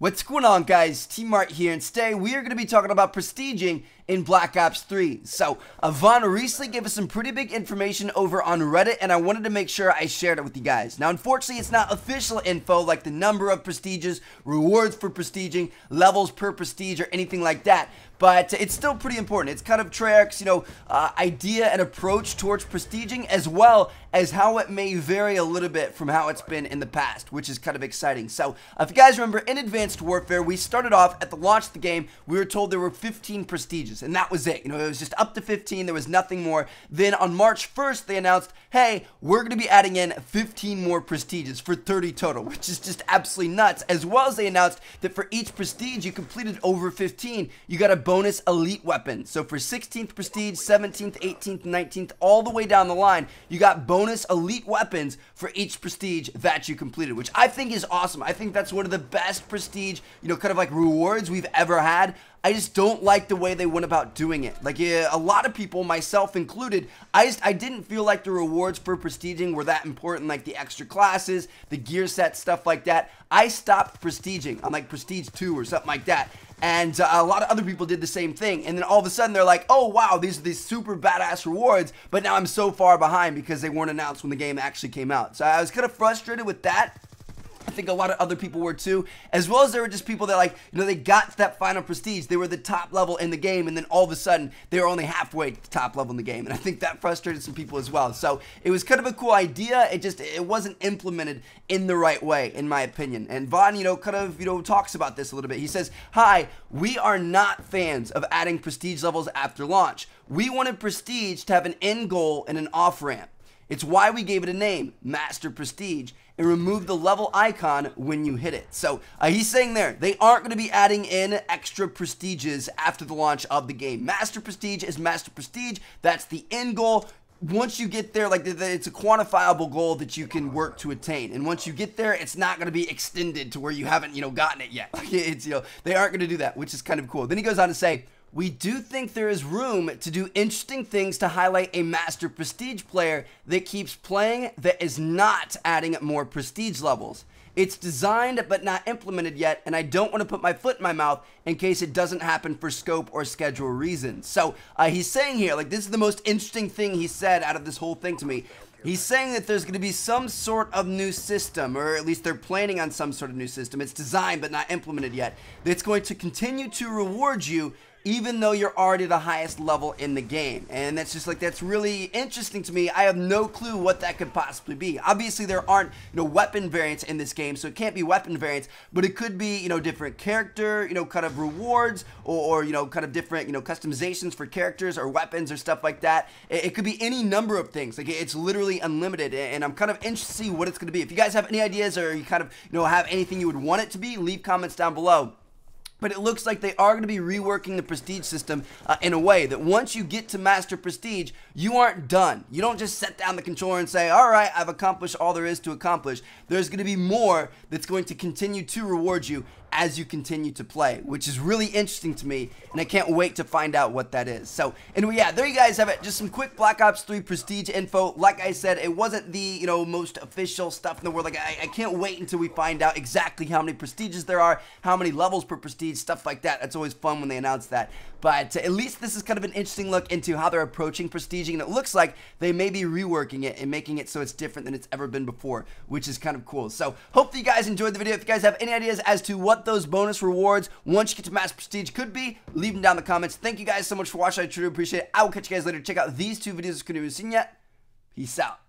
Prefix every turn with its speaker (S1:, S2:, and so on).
S1: What's going on, guys? T-Mart here, and today we are going to be talking about prestiging in Black Ops 3. So, Vaughn recently gave us some pretty big information over on Reddit, and I wanted to make sure I shared it with you guys. Now, unfortunately, it's not official info like the number of prestiges, rewards for prestiging, levels per prestige, or anything like that. But it's still pretty important. It's kind of Treyarch's, idea and approach towards prestiging, as well as how it may vary a little bit from how it's been in the past, which is kind of exciting. So, if you guys remember, in Advanced Warfare, we started off at the launch of the game, we were told there were 15 prestiges, and that was it. It was just up to 15, there was nothing more. Then on March 1st, they announced, hey, we're going to be adding in 15 more prestiges for 30 total, which is just absolutely nuts. As well as they announced that for each prestige you completed over 15, you got a bonus elite weapon. So for 16th prestige, 17th, 18th, 19th, all the way down the line, you got bonus elite weapons for each prestige that you completed, which I think is awesome. I think that's one of the best prestige, kind of like rewards we've ever had. I just don't like the way they went about doing it. Like, a lot of people, myself included, I didn't feel like the rewards for prestiging were that important, like the extra classes, the gear set, stuff like that. I stopped prestiging on like Prestige 2 or something like that. And a lot of other people did the same thing. And then all of a sudden they're like, oh wow, these are these super badass rewards, but now I'm so far behind because they weren't announced when the game actually came out. So I was kind of frustrated with that. I think a lot of other people were too, as well as there were just people that they got to that final prestige, they were the top level in the game, and then all of a sudden they were only halfway to the top level in the game, and I think that frustrated some people as well. So it was kind of a cool idea, it wasn't implemented in the right way, in my opinion. And Vaughn, talks about this a little bit. He says, hi, we are not fans of adding prestige levels after launch. We wanted prestige to have an end goal and an off-ramp. It's why we gave it a name, Master Prestige, and removed the level icon when you hit it. So he's saying there, they aren't going to be adding in extra prestiges after the launch of the game. Master Prestige is Master Prestige. That's the end goal. Once you get there, it's a quantifiable goal that you can work to attain. And once you get there, it's not going to be extended to where you haven't, gotten it yet. They aren't going to do that, which is kind of cool. Then he goes on to say, we do think there is room to do interesting things to highlight a Master Prestige player that keeps playing that is not adding more prestige levels. It's designed but not implemented yet, and I don't want to put my foot in my mouth in case it doesn't happen for scope or schedule reasons. So he's saying here, this is the most interesting thing he said out of this whole thing to me. He's saying that there's going to be some sort of new system, or at least they're planning on some sort of new system. It's designed but not implemented yet. That's going to continue to reward you even though you're already the highest level in the game. And that's just that's really interesting to me. I have no clue what that could possibly be. Obviously there aren't weapon variants in this game, so it can't be weapon variants, but it could be different character kind of rewards, or kind of different customizations for characters or weapons or stuff like that. It could be any number of things. It's literally unlimited, and I'm kind of interested to see what it's going to be. If you guys have any ideas, or you kind of have anything you would want it to be, leave comments down below. But it looks like they are going to be reworking the prestige system in a way that once you get to Master Prestige, you aren't done. You don't just set down the controller and say, all right, I've accomplished all there is to accomplish. There's going to be more that's going to continue to reward you as you continue to play, which is really interesting to me, and I can't wait to find out what that is. So anyway, yeah, there you guys have it. Just some quick Black Ops 3 prestige info. Like I said, it wasn't the most official stuff in the world. I can't wait until we find out exactly how many prestiges there are, how many levels per prestige, stuff like that. That's always fun when they announce that. But at least this is kind of an interesting look into how they're approaching prestiging, and it looks like they may be reworking it and making it so it's different than it's ever been before, which is kind of cool. So hopefully you guys enjoyed the video. If you guys have any ideas as to what those bonus rewards once you get to Master Prestige could be, leave them down in the comments. Thank you guys so much for watching. I truly appreciate it. I will catch you guys later. Check out these two videos if you haven't seen yet. Peace out.